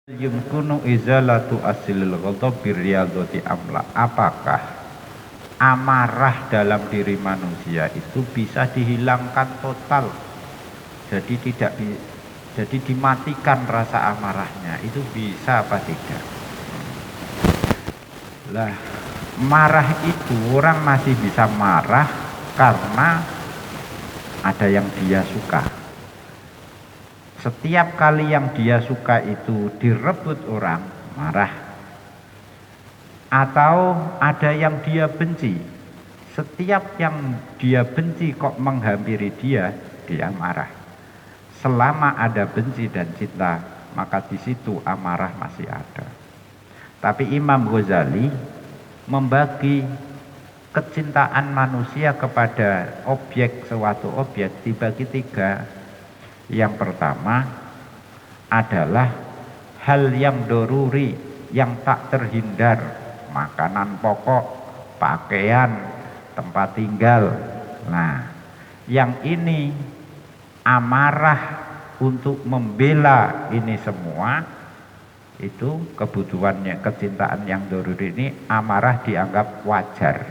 Yumkunu izalatu asilil ghadab birriyadati amla. Apakah amarah dalam diri manusia itu bisa dihilangkan total? Jadi dimatikan rasa amarahnya, itu bisa apa tidak? Lah, marah itu orang masih bisa marah karena ada yang dia suka. Setiap kali yang dia suka itu direbut orang, marah. Atau ada yang dia benci. Setiap yang dia benci kok menghampiri dia, dia marah. Selama ada benci dan cinta, maka di situ amarah masih ada. Tapi Imam Ghazali membagi kecintaan manusia kepada objek, suatu objek dibagi tiga. Yang pertama adalah hal yang doruri, yang tak terhindar, makanan pokok, pakaian, tempat tinggal. Nah, yang ini amarah untuk membela ini semua, itu kebutuhannya, kecintaan yang doruri ini amarah dianggap wajar.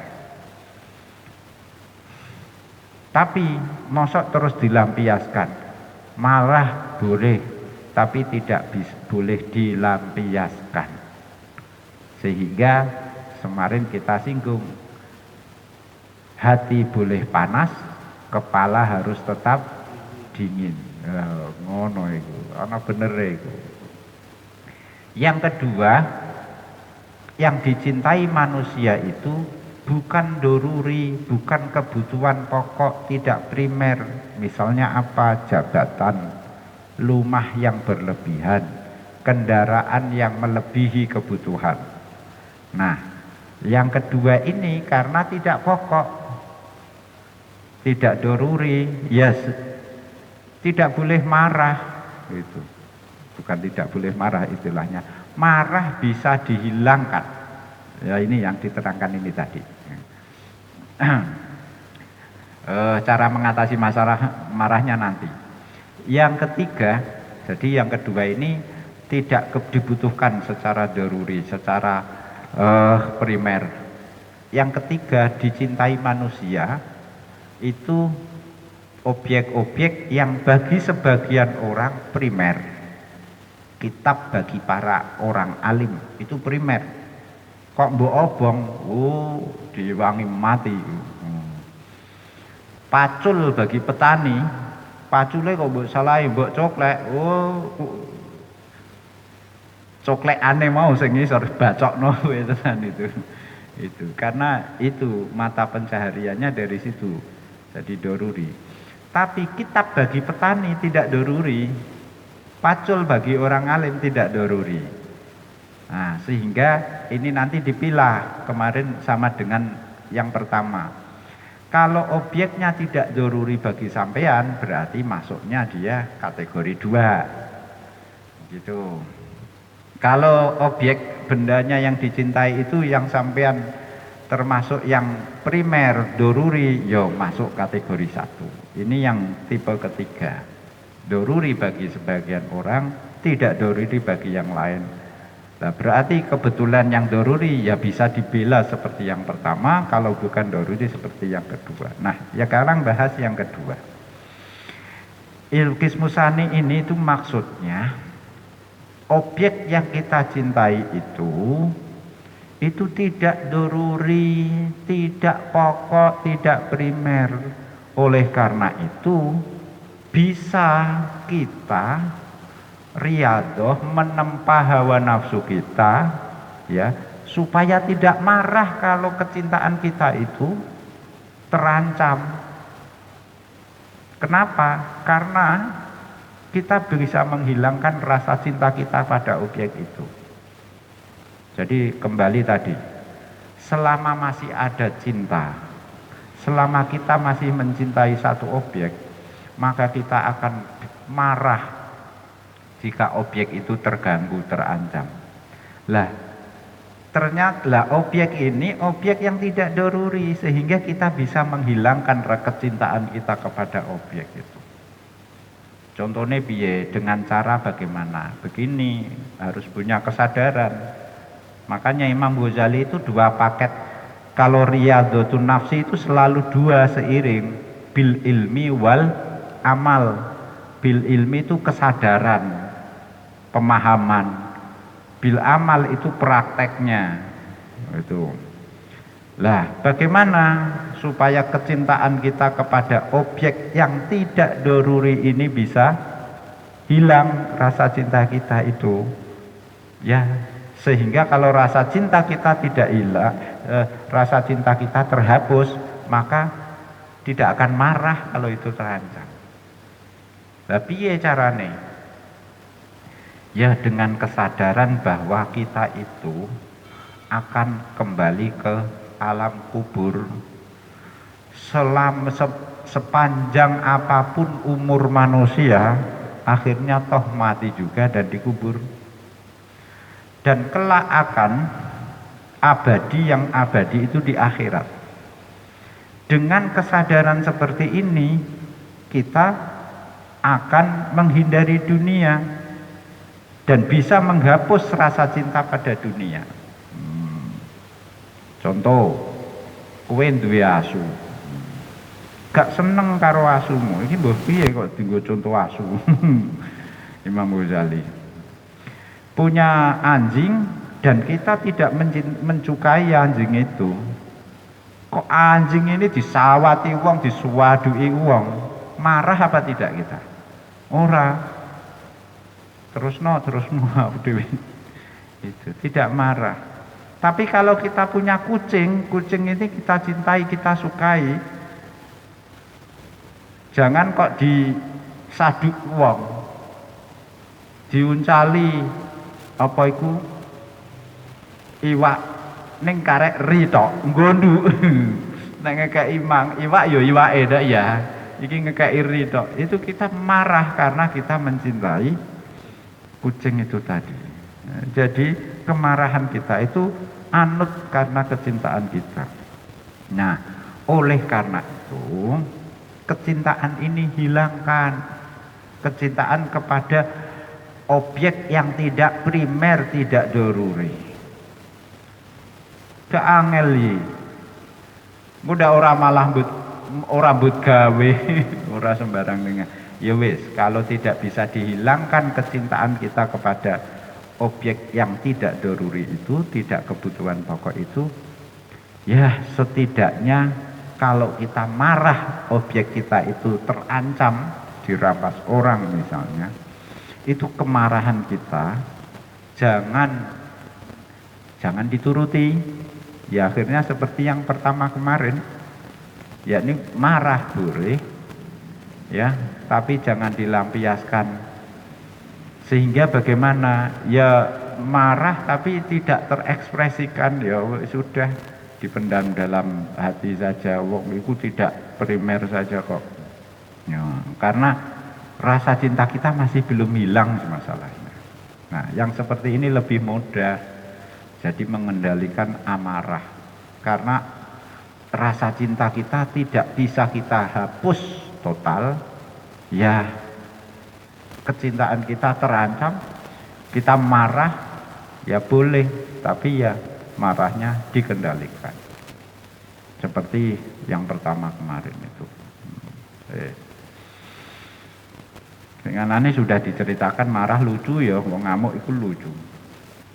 Tapi mosok terus dilampiaskan. Marah boleh, tapi tidak boleh dilampiaskan. Sehingga kemarin kita singgung, hati boleh panas, kepala harus tetap dingin. Ngono itu, ana bener itu. Yang kedua, yang dicintai manusia itu bukan doruri, bukan kebutuhan pokok, tidak primer. Misalnya apa? Jabatan, rumah yang berlebihan, kendaraan yang melebihi kebutuhan. Nah, yang kedua ini karena tidak pokok, tidak doruri, ya tidak boleh marah. Itu bukan tidak boleh marah istilahnya. Marah bisa dihilangkan. Ya, ini yang diterangkan ini tadi. Cara mengatasi masalah marahnya nanti. Yang ketiga, jadi yang kedua ini tidak dibutuhkan secara daruri, secara primer. Yang ketiga, dicintai manusia itu objek-objek yang bagi sebagian orang primer. Kitab bagi para orang alim itu primer. Kok mbok obong, diwangi mati. Pacul bagi petani, pacule kok mbok salahi, mbok coklek, coklekane mau sing isor bacokno tenan itu. Itu karena itu mata pencahariannya dari situ. Jadi doruri. Tapi kitab bagi petani tidak doruri. Pacul bagi orang alim tidak doruri. Nah, sehingga ini nanti dipilah kemarin sama dengan yang pertama. Kalau objeknya tidak doruri bagi sampean, berarti masuknya dia kategori 2. Gitu. Kalau objek bendanya yang dicintai itu yang sampean termasuk yang primer doruri, yo masuk kategori 1. Ini yang tipe ketiga. Doruri bagi sebagian orang, tidak doruri bagi yang lain. Nah, berarti kebetulan yang doruri ya bisa dibela seperti yang pertama, kalau bukan doruri seperti yang kedua. Nah, ya sekarang bahas yang kedua. Ilkis musani ini itu maksudnya objek yang kita cintai itu tidak doruri, tidak pokok, tidak primer. Oleh karena itu bisa kita riadoh menempa hawa nafsu kita, ya, supaya tidak marah kalau kecintaan kita itu terancam. Kenapa? Karena kita bisa menghilangkan rasa cinta kita pada objek itu. Jadi kembali tadi, selama masih ada cinta, selama kita masih mencintai satu objek, maka kita akan marah jika objek itu terganggu, terancam. Lah, ternyata objek ini objek yang tidak doruri, sehingga kita bisa menghilangkan kecintaan kita kepada objek itu. Contohnya piye? Dengan cara bagaimana? Begini, harus punya kesadaran. Makanya Imam Ghazali itu 2 paket. Kalau Riyadhatun Nafsi itu selalu 2 seiring, bil ilmi wal amal. Bil ilmi itu kesadaran, pemahaman. Bil amal itu prakteknya. Itu. Lah, bagaimana supaya kecintaan kita kepada objek yang tidak doruri ini bisa hilang rasa cinta kita itu? Ya, sehingga kalau rasa cinta kita tidak hilang, rasa cinta kita terhapus, maka tidak akan marah kalau itu terancam. Lah piye carane? Ya dengan kesadaran bahwa kita itu akan kembali ke alam kubur. Sepanjang apapun umur manusia, akhirnya toh mati juga dan dikubur. Dan kelak akan abadi, yang abadi itu di akhirat. Dengan kesadaran seperti ini, kita akan menghindari dunia dan bisa menghapus rasa cinta pada dunia. Contoh, kowe duwe asu, gak seneng karo asumu, ini mbah piye kok dienggo contoh asu. Imam Ghazali punya anjing dan kita tidak mencukai anjing itu. Kok anjing ini disawati wong, disuwadui wong, marah apa tidak kita? Ora. Terusno dewe. Itu tidak marah. Tapi kalau kita punya kucing, kucing ini kita cintai, kita sukai. Jangan kok disaduk wong, diuncali apa iku iwak ning karek ri tok, nggondu. Nek ngekeki iwak ya iwake dak ya. Iki ngekeki ri tok. Itu kita marah karena kita mencintai kucing itu tadi. Nah, jadi kemarahan kita itu anut karena kecintaan kita. Nah, oleh karena itu kecintaan ini hilangkan. Kecintaan kepada objek yang tidak primer, tidak doruri. Keangeli. Mudah ora malah ora mbut gawe, ora sembarang dengan. Ya wis, kalau tidak bisa dihilangkan kecintaan kita kepada objek yang tidak doruri itu, tidak kebutuhan pokok itu, ya setidaknya kalau kita marah objek kita itu terancam dirampas orang misalnya, itu kemarahan kita jangan dituruti. Ya akhirnya seperti yang pertama kemarin, yakni marah boleh ya, tapi jangan dilampiaskan. Sehingga bagaimana? Ya marah tapi tidak terekspresikan, ya sudah dipendam dalam hati saja. Wong itu tidak primer saja kok. Ya, karena rasa cinta kita masih belum hilang masalahnya. Nah, yang seperti ini lebih mudah. Jadi mengendalikan amarah. Karena rasa cinta kita tidak bisa kita hapus total. Ya kecintaan kita terancam, kita marah, ya boleh, tapi ya marahnya dikendalikan. Seperti yang pertama kemarin itu. Dengan aneh sudah diceritakan marah lucu ya, wong ngamuk itu lucu.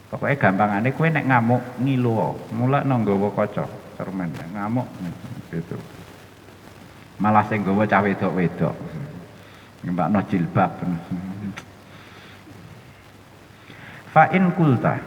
Pokoknya gampangane kowe nek ngamuk ngilu, mulak nang nggawa kaca, cermen ngamuk gitu. Malah sing nggawa cah wedok-wedok. Ngembakno jilbab. Fa in kulta